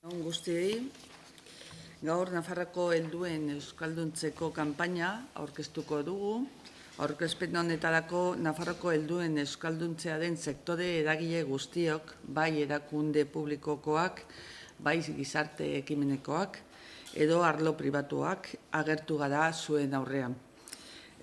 Guztiei, gaur Nafarroko helduen euskalduntzeko kanpaina aurkeztuko dugu. Aurkezpen honetarako Nafarroko helduen euskalduntzearen sektore eragile guztiok, bai erakunde publikokoak, bai gizarte ekimenekoak, edo arlo pribatuak agertu gara zuen aurrean.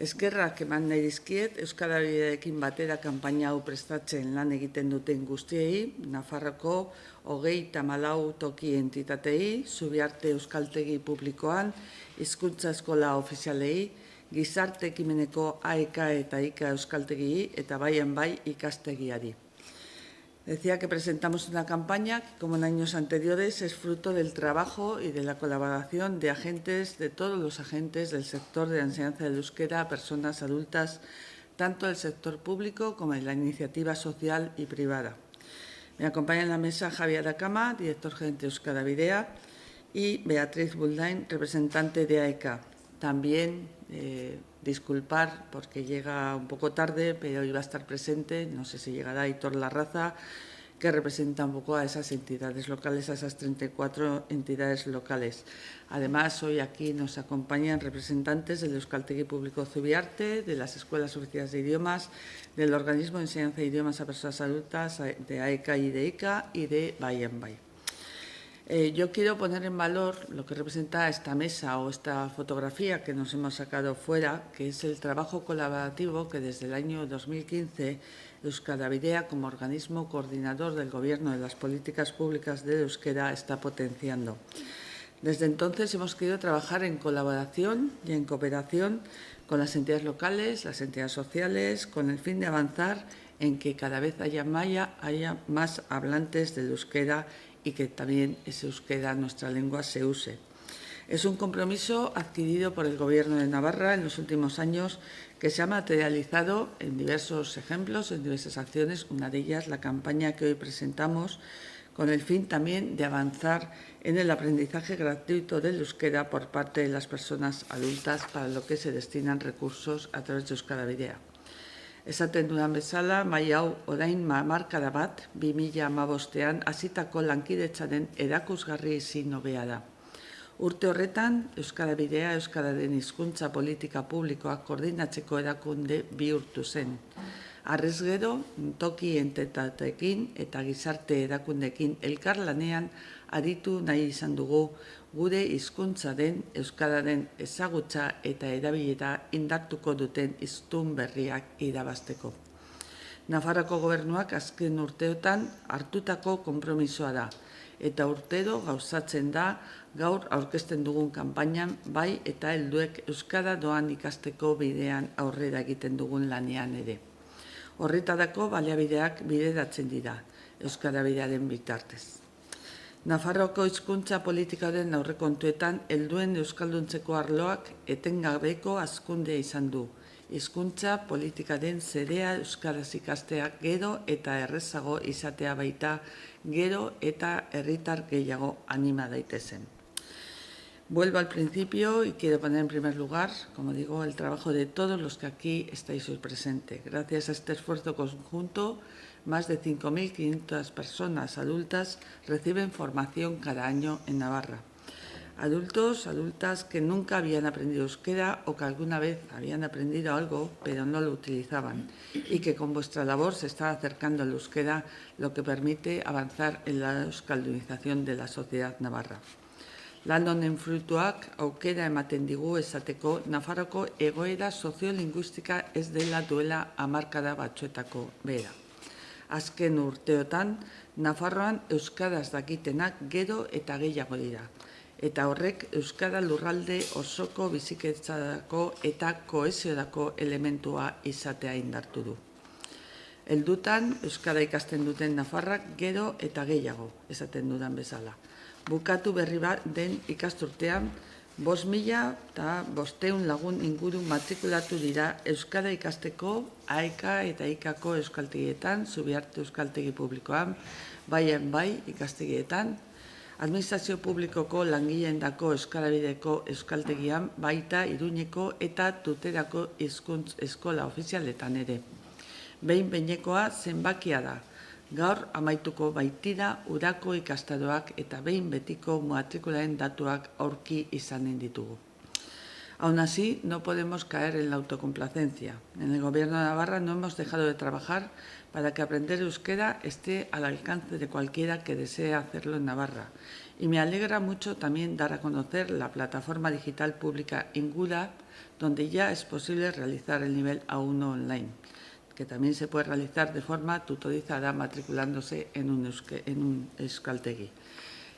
Eskerrak eman nahi dizkiet Euskarabideekin batera kanpaina hau prestatzen lan egiten duten guztiei, Nafarroko 34 toki entitatei, Zubiarte Euskaltegi Publikoan, Hizkuntza Eskola Ofizialei, Gizarte Ekimeneko AEK eta IKA Euskaltegi eta baien bai ikastegiari. Decía que presentamos una campaña que, como en años anteriores, es fruto del trabajo y de la colaboración de agentes, de todos los agentes del sector de la enseñanza del euskera a personas adultas, tanto del sector público como de la iniciativa social y privada. Me acompaña en la mesa Javier Acama, director gerente de Euskaravidea, y Beatriz Buldain, representante de AEK. También disculpar porque llega un poco tarde, pero iba a estar presente, no sé si llegará Aitor Larraza, que representa un poco a esas entidades locales, a esas 34 entidades locales. Además, hoy aquí nos acompañan representantes del Euskaltegi Público Zubiarte, de las Escuelas Oficiales de Idiomas, del Organismo de Enseñanza de Idiomas a Personas Adultas, de AEK y de ICA, y de Bai en Bai. Yo quiero poner en valor lo que representa esta mesa o esta fotografía que nos hemos sacado fuera, que es el trabajo colaborativo que desde el año 2015 Euskaravidea, como organismo coordinador del Gobierno de las políticas públicas del euskera, está potenciando. Desde entonces hemos querido trabajar en colaboración y en cooperación con las entidades locales, las entidades sociales, con el fin de avanzar en que cada vez haya más hablantes del euskera y que también ese euskera, nuestra lengua, se use. Es un compromiso adquirido por el Gobierno de Navarra en los últimos años que se ha materializado en diversos ejemplos, en diversas acciones, una de ellas la campaña que hoy presentamos, con el fin también de avanzar en el aprendizaje gratuito del euskera por parte de las personas adultas, para lo que se destinan recursos a través de Euskaravidea. Esaten dudan bezala, mai hau orain hamarkada bat, 2015ean hasitako lankidetzaren erakusgarri ezin hobea da. Urte horretan, Euskaravidea euskararen hizkuntza politika publikoak koordinatzeko erakunde bihurtu zen. Harrez gero, toki entitateekin eta gizarte erakundeekin elkarlanean aritu nahi izan dugu gure hizkuntzaren euskararen ezagutza eta erabilera indartuko duten hiztun berriak irabazteko. Nafarroko Gobernuak azken urteotan hartutako konpromisoa da, eta urtero gauzatzen da gaur aurkezten dugun kanpainan bai eta helduek euskara doan ikasteko bidean aurrera egiten dugun lanean ere. Horretarako baliabideak bideratzen dira, Euskarabidearen bitartez. Nafarroko hizkuntza politikaren aurrekontuetan helduen euskalduntzeko arloak etengabeko hazkundea izan du. Hizkuntza politikaren zerea euskaraz ikasteak gero eta errezago izatea baita, gero eta herritar gehiago anima daitezen. Vuelvo al principio y quiero poner en primer lugar, como digo, el trabajo de todos los que aquí estáis hoy presentes. Gracias a este esfuerzo conjunto, más de 5.500 personas adultas reciben formación cada año en Navarra. Adultos, adultas que nunca habían aprendido euskera o que alguna vez habían aprendido algo pero no lo utilizaban y que con vuestra labor se está acercando al euskera, lo que permite avanzar en la euskaldunización de la sociedad navarra. Lan honen fruituak aukera ematen digu esateko Nafarroko egoera soziolinguistika ez dela duela hamarkada batzuetako bera. Azken urteotan, Nafarroan euskaraz dakitenak gero eta gehiago dira, eta horrek euskara lurralde osoko biziketzarako eta kohesiorako elementua izatea indartu du. Heldutan, euskara ikasten duten Nafarrak gero eta gehiago, esaten dudan bezala. Bukatu berri bat den ikasturtean, 5.500 lagun inguru matrikulatu dira euskara ikasteko AEK eta IKako euskaltegietan, Zubiarte Euskaltegi Publikoan, Bai en Bai ikastegietan, Administrazio Publikoko langileendako Euskarabideko euskaltegian, baita Iruñeko eta Tuterako hizkuntz eskola ofizialetan ere. Behin-behinekoa zenbakia da. Gaur amaituko baitira udako ikastaroak eta behin betiko matrikularen datuak aurki izanen ditugu. Aún así, no podemos caer en la autocomplacencia. En el Gobierno de Navarra no hemos dejado de trabajar para que aprender euskera esté al alcance de cualquiera que desee hacerlo en Navarra. Y me alegra mucho también dar a conocer la plataforma digital pública Ingula, donde ya es posible realizar el nivel A1 online, que también se puede realizar de forma tutorizada matriculándose en un euskaltegi.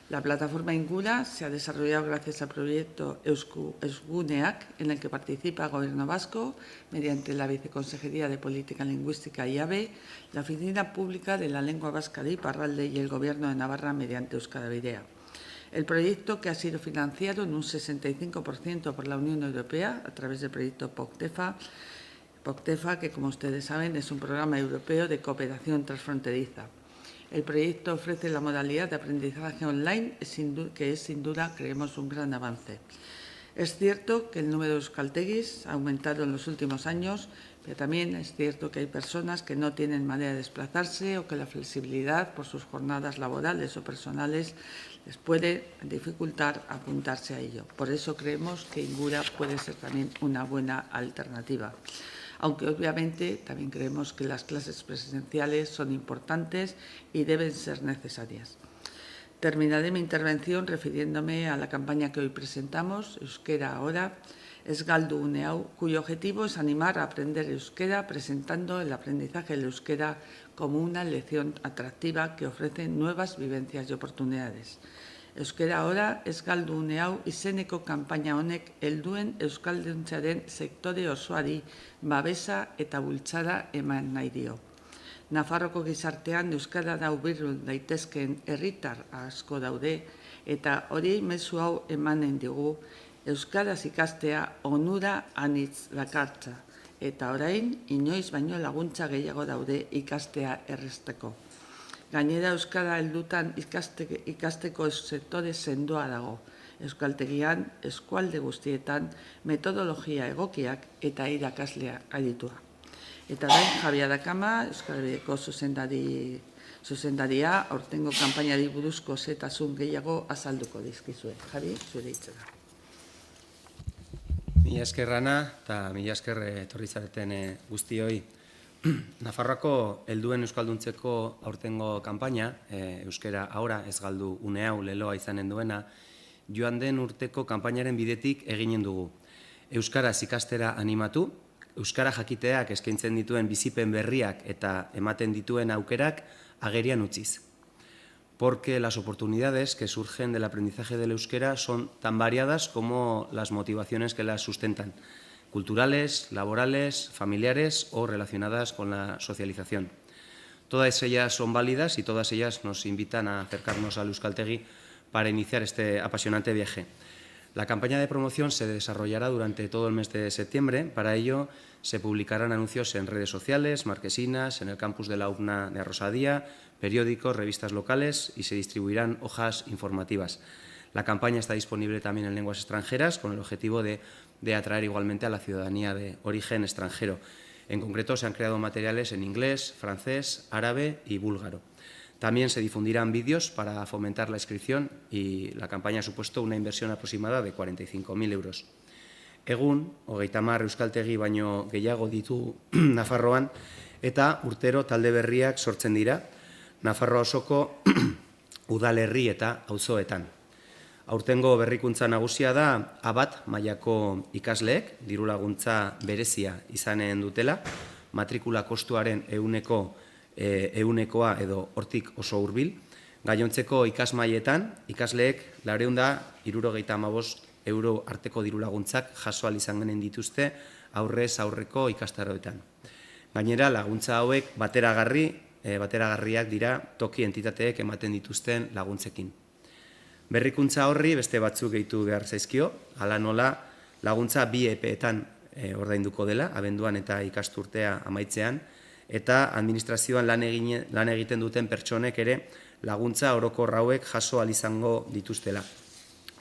La plataforma Ingula se ha desarrollado gracias al proyecto Eusguneak, en el que participa el Gobierno vasco, mediante la Viceconsejería de Política Lingüística y AVE, la Oficina Pública de la Lengua Vasca de Iparralde y el Gobierno de Navarra mediante Euskadi. El proyecto, que ha sido financiado en un 65% por la Unión Europea a través del proyecto POCTEFA, que, como ustedes saben, es un programa europeo de cooperación transfronteriza. El proyecto ofrece la modalidad de aprendizaje online, que es sin duda, creemos, un gran avance. Es cierto que el número de euskaltegis ha aumentado en los últimos años, pero también es cierto que hay personas que no tienen manera de desplazarse o que la flexibilidad por sus jornadas laborales o personales les puede dificultar apuntarse a ello. Por eso creemos que Ingula puede ser también una buena alternativa. Aunque obviamente también creemos que las clases presenciales son importantes y deben ser necesarias. Terminaré mi intervención refiriéndome a la campaña que hoy presentamos, Euskera Ahora, Esgaldu Uneau, cuyo objetivo es animar a aprender euskera presentando el aprendizaje del euskera como una lección atractiva que ofrece nuevas vivencias y oportunidades. Euskera Ahora, Esgaldu Uneau izeneko kanpaina honek helduen euskalduntzaren sektore osoari babesa eta bultzada eman nahi dio. Nafarroko gizartean euskara hurbildu daitezkeen herritar asko daude eta hori mezu hau emanen digu euskaraz ikastea onura anitz dakartza eta orain inoiz baino laguntza gehiago daude ikastea errazteko. Gainera, euskara heldutan ikasteko sektore sendoa dago. Euskaltegian, eskualde guztietan, metodologia egokiak eta irakaslea aditua. Eta orain, Javi Adakama, Euskal Herriko zuzendaria, aurtengo kanpainari buruzko xehetasun gehiago azalduko dizkizue. Javi, zure hitza da. Mila esker Ana eta mila esker etorri zareten guztioi. Nafarroako helduen euskalduntzeko aurtengo kanpaina, Euskera Ahora, Esgaldu Uneau leloa izanen duena, joan den urteko kanpainaren bidetik eginen dugu. Euskaraz ikastera animatu, euskara jakiteak eskaintzen dituen bizipen berriak eta ematen dituen aukerak agerian utziz. Porque las oportunidades que surgen del aprendizaje del euskera son tan variadas como las motivaciones que las sustentan, culturales, laborales, familiares o relacionadas con la socialización. Todas ellas son válidas y todas ellas nos invitan a acercarnos al euskaltegi para iniciar este apasionante viaje. La campaña de promoción se desarrollará durante todo el mes de septiembre. Para ello se publicarán anuncios en redes sociales, marquesinas, en el campus de la UPNA de Arrosadía, periódicos, revistas locales y se distribuirán hojas informativas. La campaña está disponible también en lenguas extranjeras con el objetivo de atraer igualmente a la ciudadanía de origen extranjero. En concreto, se han creado materiales en inglés, francés, árabe y búlgaro. También se difundirán vídeos para fomentar la inscripción y la campaña ha supuesto una inversión aproximada de 45.000 euros. Egun, 30 euskaltegi baino gehiago ditu Nafarroan eta urtero talde berriak sortzen dira Nafarroa osoko udalerri eta auzoetan. Aurtengo berrikuntza nagusia da A1 mailako ikasleek dirulaguntza berezia izanen dutela, matrikula kostuaren ehunekoa edo hortik oso hurbil. Gainontzeko ikasmailetan ikasleek 475 euro arteko dirulaguntzak jaso ahal izan genen dituzte aurrez aurreko ikastaroetan. Gainera, laguntza hauek bateragarriak dira toki entitateek ematen dituzten laguntzekin. Berrikuntza horri beste batzuk gehitu behar zaizkio, hala nola laguntza 2 epeetan ordainduko dela, abenduan eta ikasturtea amaitzean, eta administrazioan lan egiten duten pertsonek ere laguntza orokor hauek jaso ahal izango dituztela.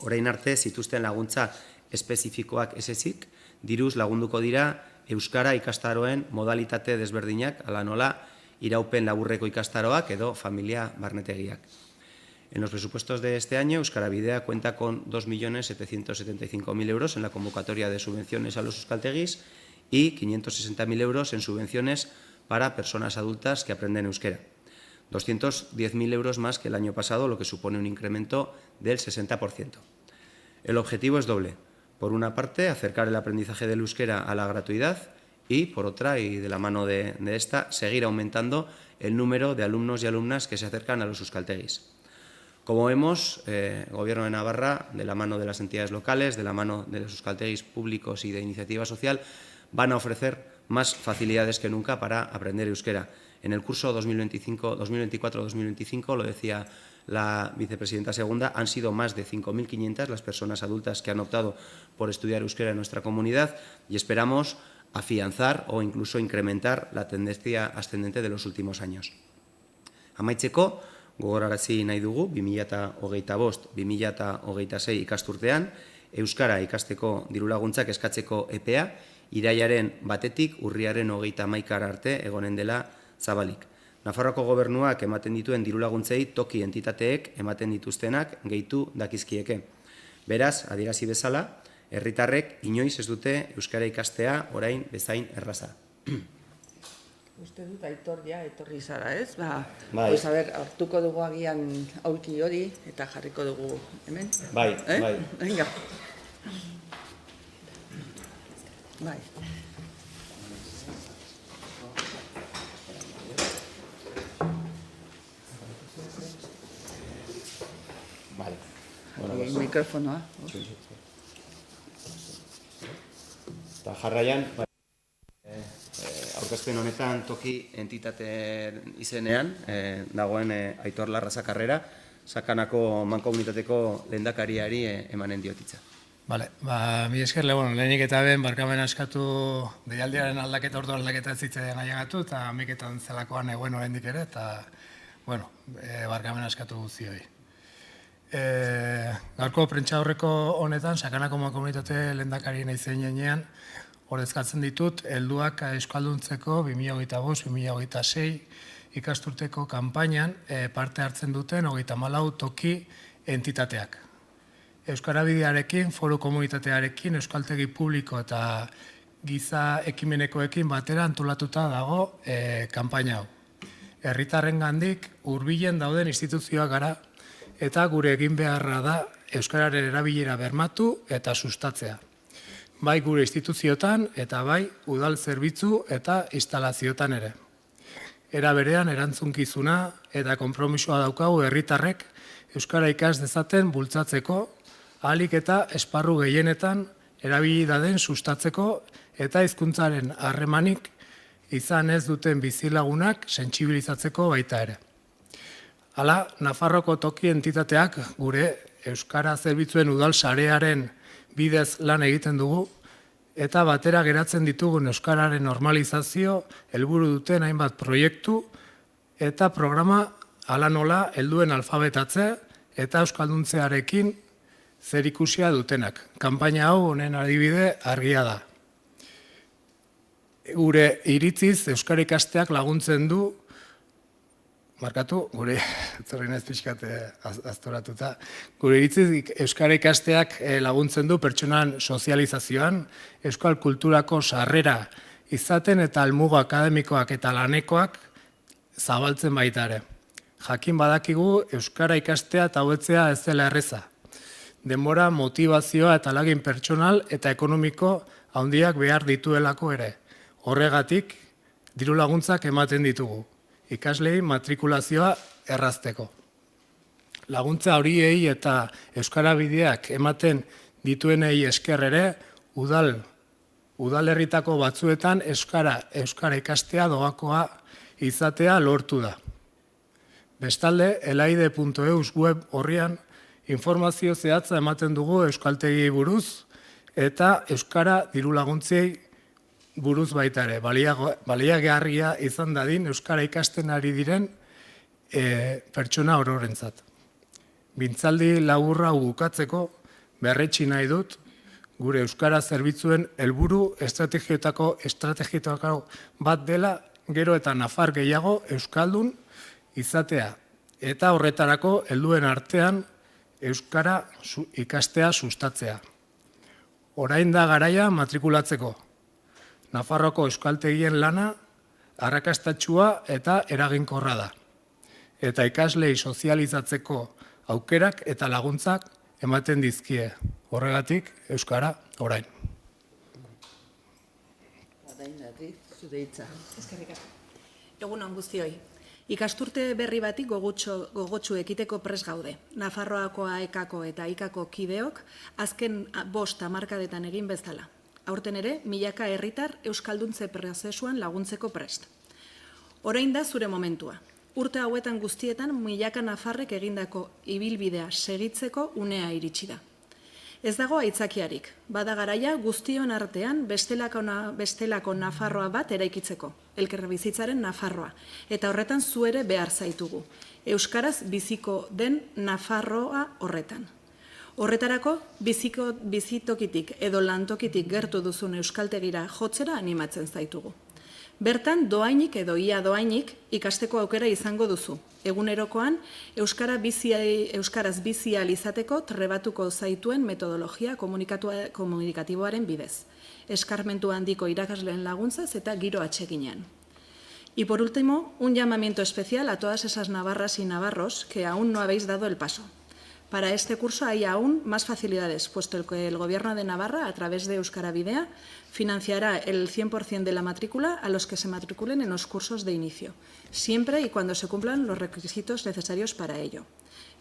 Orain arte zituzten laguntza espezifikoak ez ezik, diruz lagunduko dira euskara ikastaroen modalitate desberdinak, hala nola iraupen laburreko ikastaroak edo familia barnetegiak. En los presupuestos de este año, Euskara Bidea cuenta con 2.775.000 euros en la convocatoria de subvenciones a los euskaltegis y 560.000 euros en subvenciones para personas adultas que aprenden euskera. 210.000 euros más que el año pasado, lo que supone un incremento del 60%. El objetivo es doble. Por una parte, acercar el aprendizaje del euskera a la gratuidad y, por otra, y de la mano de esta, seguir aumentando el número de alumnos y alumnas que se acercan a los euskaltegis. Como vemos, el Gobierno de Navarra, de la mano de las entidades locales, de la mano de los euskaltegis públicos y de iniciativa social, van a ofrecer más facilidades que nunca para aprender euskera. En el curso 2024-2025, lo decía la vicepresidenta segunda, han sido más de 5.500 las personas adultas que han optado por estudiar euskera en nuestra comunidad y esperamos afianzar o incluso incrementar la tendencia ascendente de los últimos años. Amaitzeko, gogorarazi nahi dugu, 2025-2026 ikasturtean, euskara ikasteko dirulaguntzak eskatzeko epea, irailaren 1 urriaren 31 arte egonen dela zabalik. Nafarroako gobernuak ematen dituen dirulaguntzei toki entitateek ematen dituztenak gehitu dakizkieke. Beraz, adierazi bezala, herritarrek inoiz ez dute euskara ikastea orain bezain erraza. Uste dut Aitor etorri zara, ez? Bai. Pues, a ber, hartuko dugu agian aulki hori eta jarriko dugu hemen. Bai, bai. Venga. Bai. Vale. El mikrofonoa. Eta jarraian, aurkezpen honetan toki entitate izenean, dagoen Aitor Larraza Karrera, Sakanako mankomunitateko lehendakariari emanen diotitza. Bale, mi esker, lehenik eta ben, barkamen askatu deialdiaren aldaketa, ordu aldaketa zitzaidan ailegatu, eta amiketan zelakoan eguen oraindik ere, eta, barkamen askatu guztioi. Gaurko prentsa horreko honetan, Sakanako mankomunitate lehendakari naizen jenean, ordezkatzen ditut, helduak euskalduntzeko 2025-2026 ikasturteko kanpainan parte hartzen duten 34 toki entitateak. Euskara Bidearekin, foru komunitatearekin, euskaltegi publiko eta giza ekimenekoekin batera antolatuta dago kanpaina hau. Herritarren gandik hurbilen dauden instituzioak gara eta gure egin beharra da euskararen erabilera bermatu eta sustatzea. Bai gure instituziotan eta bai udal zerbitzu eta instalaziotan ere. Era berean erantzunkizuna eta konpromisoa daukagu herritarrek euskara ikas dezaten bultzatzeko, ahalik eta esparru gehienetan erabili daden sustatzeko eta hizkuntzaren harremanik izan ez duten bizilagunak sentsibilizatzeko baita ere. Hala, Nafarroko toki entitateak gure euskara zerbitzuen udal sarearen bidez lan egiten dugu, eta batera geratzen ditugun euskararen normalizazio helburu duten hainbat proiektu eta programa hala nola helduen alfabetatze eta euskalduntzearekin zerikusia dutenak. Kanpaina hau honen adibide argia da. Gure iritziz euskara ikasteak laguntzen du, gure etzorrin ez pixkat aztoratuta, gure iritziz euskara ikasteak laguntzen du pertsonan sozializazioan, euskal kulturako sarrera izaten eta almuga akademikoak eta lanekoak zabaltzen baita ere. Jakin badakigu euskara ikastea eta hobetzea ez dela erreza. Denbora, motivazioa eta lagin pertsonal eta ekonomiko handiak behar dituelako ere. Horregatik, diru laguntzak ematen ditugu. Ikaslei matrikulazioa errazteko. Laguntza horiei eta Euskara Bideak ematen dituenei esker ere, udalerritako batzuetan euskara ikastea doakoa izatea lortu da. Bestalde, elaide.eus web horrian informazio zehatza ematen dugu euskaltegi buruz eta euskara diru laguntzei buruz baita ere, baliagarria izan dadin euskara ikasten ari diren pertsona ororentzat. Mintzaldi laburra bukatzeko berretsi nahi dut gure euskara zerbitzuen helburu estrategietako bat dela gero eta nafar gehiago euskaldun izatea, eta horretarako helduen artean euskara ikastea sustatzea. Orain da garaia matrikulatzeko. Nafarroako euskaltegien lana arrakastatsua eta eraginkorra da. Eta ikaslei sozializatzeko aukerak eta laguntzak ematen dizkie. Horregatik, euskara orain. Orain, Beatriz, zure hitza. Eskerrik asko. Egun on guztioi. Ikasturte berri bati gogotsu ekiteko prest gaude. Nafarroako AEKako eta IKako kideok azken 5 hamarkadetan egin bezala. Aurten ere, milaka herritar euskalduntze prozesuan laguntzeko prest. Orain da zure momentua. Urte hauetan guztietan milaka nafarrek egindako ibilbidea segitzeko unea iritsi da. Ez dago aitzakiarik, bada garaia guztion artean bestelako Nafarroa bat eraikitzeko, elkarbizitzaren Nafarroa, eta horretan zu ere behar zaitugu, euskaraz biziko den Nafarroa horretan. Horretarako, bizitokitik edo lantokitik gertu duzun euskaltegira jotzera animatzen zaitugu. Bertan, doainik edo ia doainik ikasteko aukera izango duzu. Egunerokoan, euskaraz bizi ahal izateko trebatuko zaituen metodologia komunikatiboaren bidez. Eskarmentu handiko irakasleen laguntzaz eta giro atseginean. Y por último, un llamamiento especial a todas esas navarras y navarros que aún no habéis dado el paso. Para este curso hay aún más facilidades, puesto que el Gobierno de Navarra, a través de Euskara-Bidea, financiará el 100% de la matrícula a los que se matriculen en los cursos de inicio, siempre y cuando se cumplan los requisitos necesarios para ello.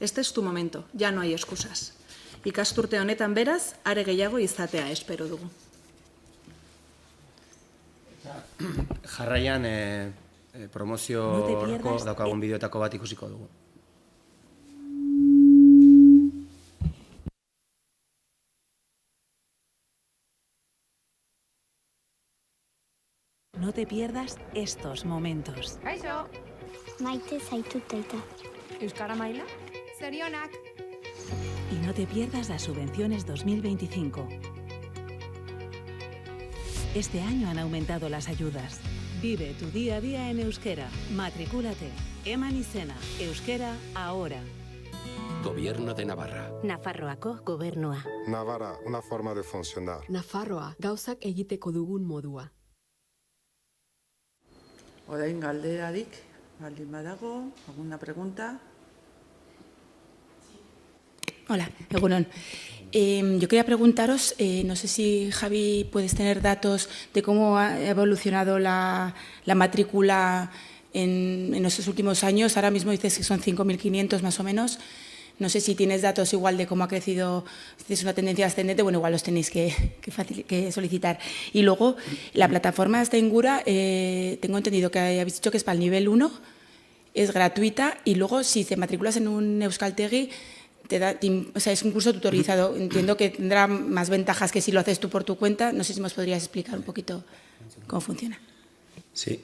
Este es tu momento, ya no hay excusas. Ikasturte honetan beraz, are gehiago izatea espero dugu. Jarraian promoziorako daukagun bideotako bat ikusiko dugu. No te pierdas estos momentos. Kaixo, Maite zaitut taita. Euskara maila? Zorionak. Y no te pierdas las subvenciones 2025. Este año han aumentado las ayudas. Vive tu día a día en euskera. Matricúlate. Eman izena. Euskera ahora. Gobierno de Navarra. Nafarroako gobernua. Navarra, una forma de funcionar. Nafarroa, gauzak egiteko dugun modua. Orain galderarik, baldin badago, alguna pregunta? Hola, egunon. Yo quería preguntaros, no sé si Javi puedes tener datos de cómo ha evolucionado la matrícula en estos últimos años. Ahora mismo dices que son 5.500 más o menos. No sé si tienes datos igual de cómo ha crecido, si es una tendencia ascendente, bueno, igual los tenéis que solicitar. Y luego, la plataforma de Ingura, tengo entendido que habéis dicho que es para el nivel 1, es gratuita, y luego si te matriculas en un Euskaltegi, o sea, es un curso tutorizado. Entiendo que tendrá más ventajas que si lo haces tú por tu cuenta. No sé si nos podrías explicar un poquito cómo funciona. Sí,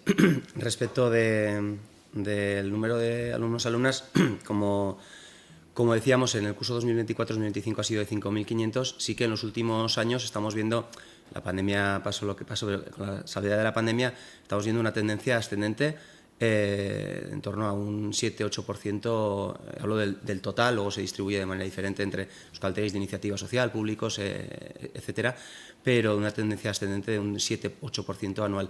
respecto del número de alumnos-alumnas, como decíamos, en el curso 2024-2025 ha sido de 5.500. Sí que en los últimos años estamos viendo, la pandemia pasó lo que pasó, con la salida de la pandemia, estamos viendo una tendencia ascendente en torno a un 7-8%, hablo del total, luego se distribuye de manera diferente entre euskaltegis de iniciativa social, públicos, etcétera, pero una tendencia ascendente de un 7-8% anual.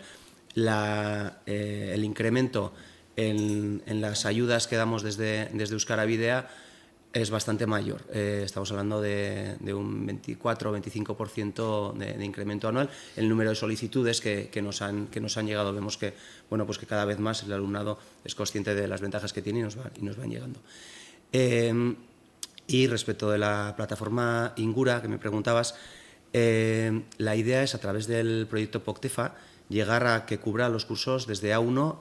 El incremento en las ayudas que damos desde Euskara-Bidea es bastante mayor. Estamos hablando de un 24-25% de incremento anual. El número de solicitudes que nos han llegado, vemos que, bueno, pues que cada vez más el alumnado es consciente de las ventajas que tiene y nos van llegando. Y respecto de la plataforma Ingura, que me preguntabas, la idea es, a través del proyecto POCTEFA, llegar a que cubra los cursos desde A1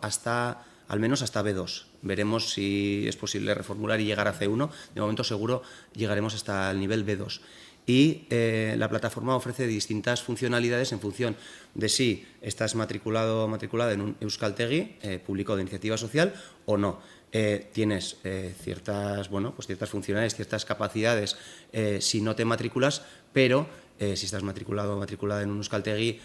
al menos hasta B2. Veremos si es posible reformular y llegar a C1. De momento seguro llegaremos hasta el nivel B2. Y la plataforma ofrece distintas funcionalidades en función de si estás matriculado o matriculada en un Euskaltegi público de iniciativa social o no. Tienes ciertas funcionalidades, ciertas capacidades si no te matriculas, pero si estás matriculado o matriculada en un euskaltegi,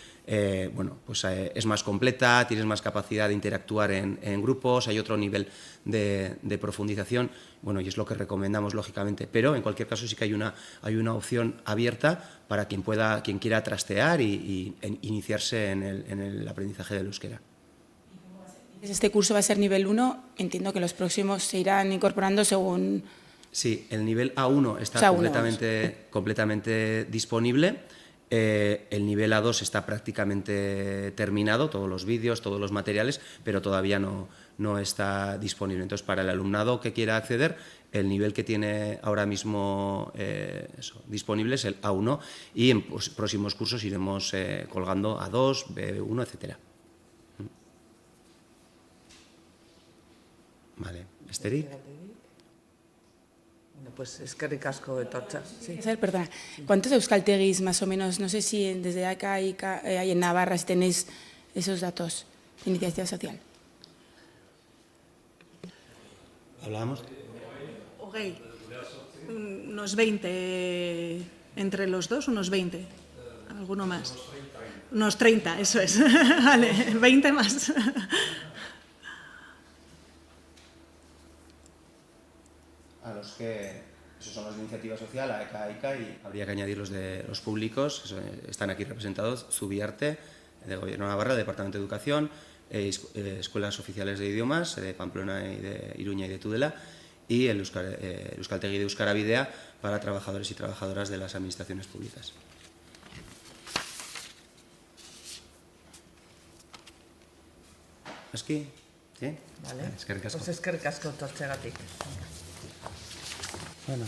bueno, pues es más completa, tienes más capacidad de interactuar en grupos, hay otro nivel de profundización, bueno, y es lo que recomendamos lógicamente, pero en cualquier caso sí que hay una opción abierta para quien quiera trastear y iniciarse en el aprendizaje del euskera. Este curso va a ser nivel 1, entiendo que los próximos se irán incorporando según... Sí, el nivel A1 está completamente disponible, el nivel A2 está prácticamente terminado, todos los vídeos, todos los materiales, pero todavía no está disponible. Entonces, para el alumnado que quiera acceder, el nivel que tiene ahora mismo disponible es el A1 y en próximos cursos iremos colgando A2, B1, etcétera. Vale, Esteri. Bueno, pues eskerrik asko etortza. Sí. Perdona, ¿cuántos euskaltegis más o menos? No sé si desde acá hay en Navarra, si tenéis esos datos de iniciativa social. ¿Hablábamos? Unos 20, entre los dos, unos 20. ¿Alguno más? Unos 30, eso es. Vale, 20 más. A los que, esos son los de iniciativa social, AECA, AICA, y habría que añadir los de los públicos, están aquí representados, Zubiarte, del Gobierno de Navarra, Departamento de Educación, Escuelas Oficiales de Idiomas, de Pamplona y de Iruña y de Tudela, y el Euskaltegi de Euskarabidea para trabajadores y trabajadoras de las administraciones públicas. ¿Aski? ¿Sí? Vale. Eskerrik asko. Pues eskerrik asko etortzeagatik. Bueno.